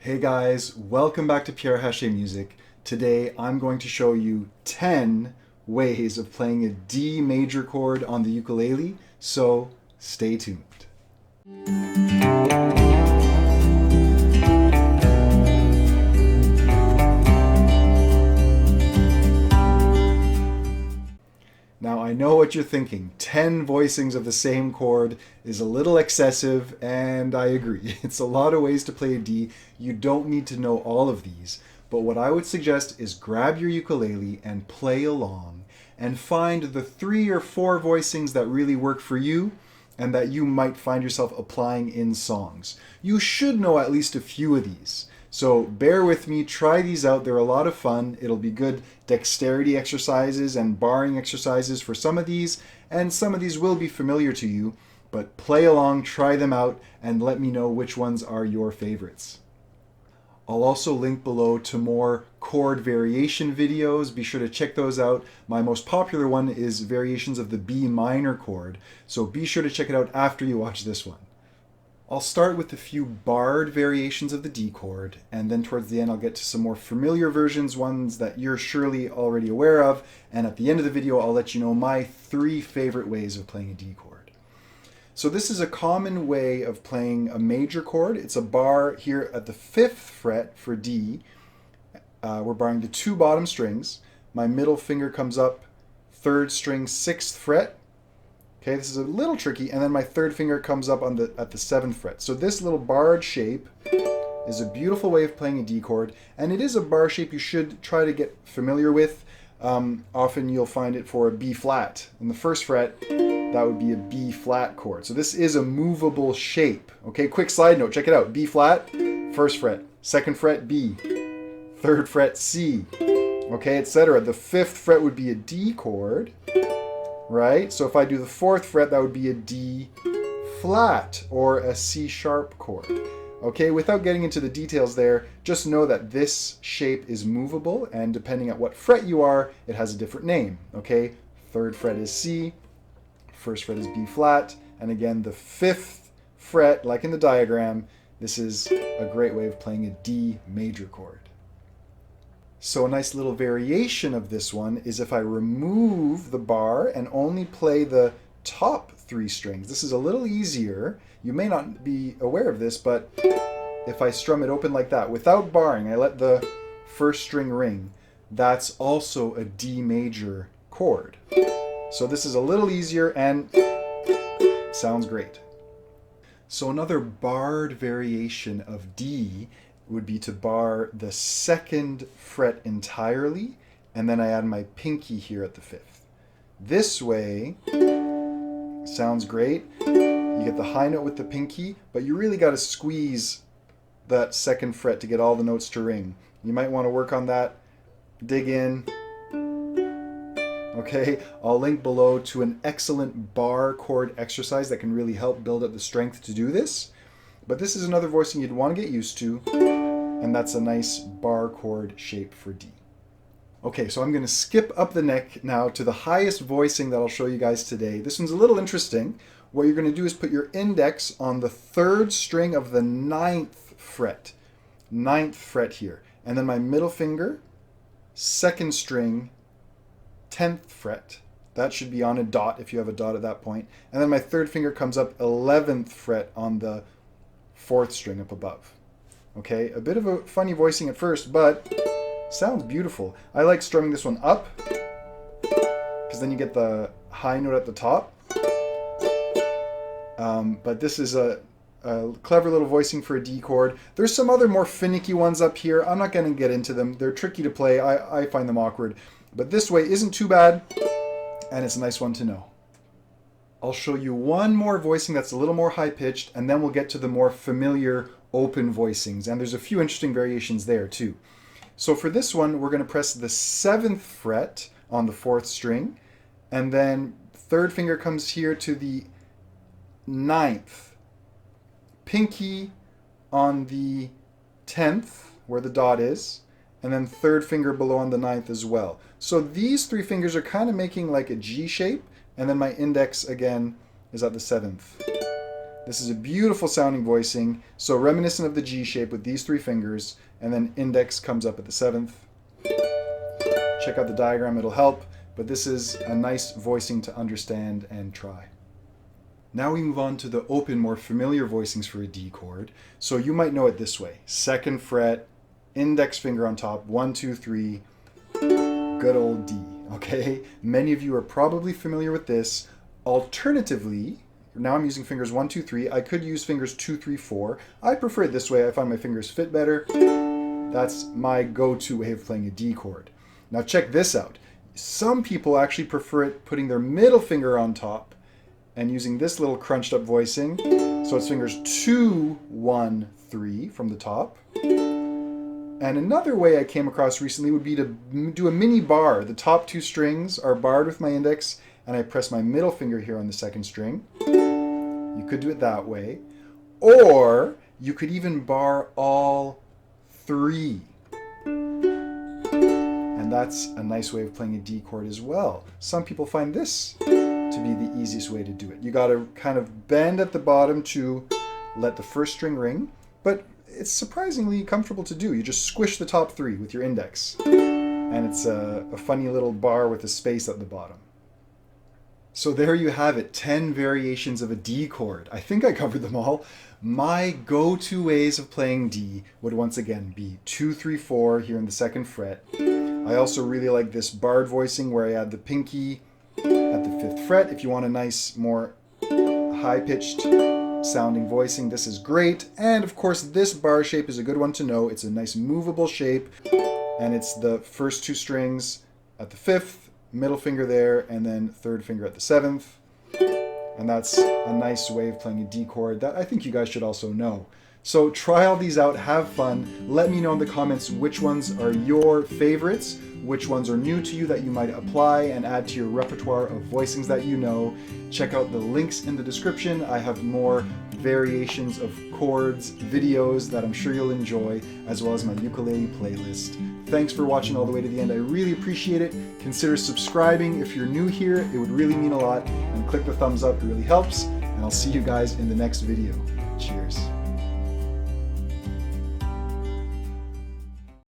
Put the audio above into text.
Hey guys, welcome back to Pierre Haché Music. Today I'm going to show you 10 ways of playing a D major chord on the ukulele, so stay tuned. Now I know what you're thinking, 10 voicings of the same chord is a little excessive, and I agree. It's a lot of ways to play a D. You don't need to know all of these, but what I would suggest is grab your ukulele and play along and find the 3 or 4 voicings that really work for you and that you might find yourself applying in songs. You should know at least a few of these. So bear with me, try these out. They're a lot of fun. It'll be good dexterity exercises and barring exercises for some of these, and some of these will be familiar to you, but play along, try them out, and let me know which ones are your favorites. I'll also link below to more chord variation videos. Be sure to check those out. My most popular one is variations of the B minor chord, so be sure to check it out after you watch this one. I'll start with a few barred variations of the D chord, and then towards the end I'll get to some more familiar versions, ones that you're surely already aware of, and at the end of the video I'll let you know my 3 favorite ways of playing a D chord. So this is a common way of playing a major chord. It's a bar here at the 5th fret for D. We're barring the 2 bottom strings. My middle finger comes up, 3rd string, 6th fret. Okay, this is a little tricky, and then my 3rd finger comes up at the 7th fret. So this little barred shape is a beautiful way of playing a D chord, and it is a bar shape you should try to get familiar with. Often you'll find it for a B flat. In the 1st fret, that would be a B flat chord. So this is a movable shape. Okay, quick side note, check it out. B flat, 1st fret, 2nd fret, B, 3rd fret, C, okay, etc. The 5th fret would be a D chord. Right? So if I do the 4th fret, that would be a D flat or a C sharp chord. Okay, without getting into the details there, just know that this shape is movable, and depending on what fret you are, it has a different name. Okay, 3rd fret is C, 1st fret is B flat, and again the 5th fret, like in the diagram, this is a great way of playing a D major chord. So a nice little variation of this one is if I remove the bar and only play the top 3 strings. This is a little easier. You may not be aware of this, but if I strum it open like that, without barring, I let the 1st string ring, that's also a D major chord. So this is a little easier and sounds great. So another barred variation of D would be to bar the 2nd fret entirely, and then I add my pinky here at the 5th. This way sounds great. You get the high note with the pinky, but you really got to squeeze that 2nd fret to get all the notes to ring. You might want to work on that. Dig in. Okay, I'll link below to an excellent bar chord exercise that can really help build up the strength to do this. But this is another voicing you'd want to get used to, and that's a nice bar chord shape for D. Okay, so I'm going to skip up the neck now to the highest voicing that I'll show you guys today. This one's a little interesting. What you're going to do is put your index on the 3rd string of the 9th fret. 9th fret here. And then my middle finger, 2nd string, 10th fret. That should be on a dot if you have a dot at that point. And then my 3rd finger comes up 11th fret on the 4th string up above. Okay, a bit of a funny voicing at first, but sounds beautiful. I like strumming this one up because then you get the high note at the top. But this is a clever little voicing for a D chord. There's some other more finicky ones up here. I'm not going to get into them. They're tricky to play. I find them awkward. But this way isn't too bad, and it's a nice one to know. I'll show you one more voicing that's a little more high-pitched, and then we'll get to the more familiar open voicings. And there's a few interesting variations there too. So for this one, we're going to press the 7th fret on the 4th string, and then 3rd finger comes here to the 9th. Pinky on the 10th, where the dot is, and then 3rd finger below on the 9th as well. So these 3 fingers are kind of making like a G shape, and then my index again is at the 7th. This is a beautiful sounding voicing, so reminiscent of the G shape with these 3 fingers, and then index comes up at the 7th. Check out the diagram, it'll help, but this is a nice voicing to understand and try. Now we move on to the open, more familiar voicings for a D chord. So you might know it this way: 2nd fret, index finger on top, 1, 2, 3, good old D, okay? Many of you are probably familiar with this. Alternatively, now I'm using fingers 1, 2, 3. I could use fingers 2, 3, 4. I prefer it this way. I find my fingers fit better. That's my go-to way of playing a D chord. Now check this out. Some people actually prefer it putting their middle finger on top and using this little crunched up voicing. So it's fingers 2, 1, 3 from the top. And another way I came across recently would be to do a mini bar. The top 2 strings are barred with my index, and I press my middle finger here on the 2nd string. You could do it that way. Or you could even bar all 3. And that's a nice way of playing a D chord as well. Some people find this to be the easiest way to do it. You got to kind of bend at the bottom to let the 1st string ring, but it's surprisingly comfortable to do. You just squish the top 3 with your index, and it's a funny little bar with a space at the bottom. So there you have it, 10 variations of a D chord. I think I covered them all. My go-to ways of playing D would once again be 2, 3, 4 here in the 2nd fret. I also really like this barred voicing where I add the pinky at the 5th fret. If you want a nice, more high-pitched sounding voicing, this is great. And of course, this bar shape is a good one to know. It's a nice movable shape, and it's the first 2 strings at the 5th, middle finger there, and then 3rd finger at the 7th. And that's a nice way of playing a D chord that I think you guys should also know. So try all these out, have fun. Let me know in the comments which ones are your favorites, which ones are new to you that you might apply and add to your repertoire of voicings that you know. Check out the links in the description. I have more variations of chords, videos that I'm sure you'll enjoy, as well as my ukulele playlist. Thanks for watching all the way to the end. I really appreciate it. Consider subscribing if you're new here. It would really mean a lot. And click the thumbs up, it really helps. And I'll see you guys in the next video. Cheers.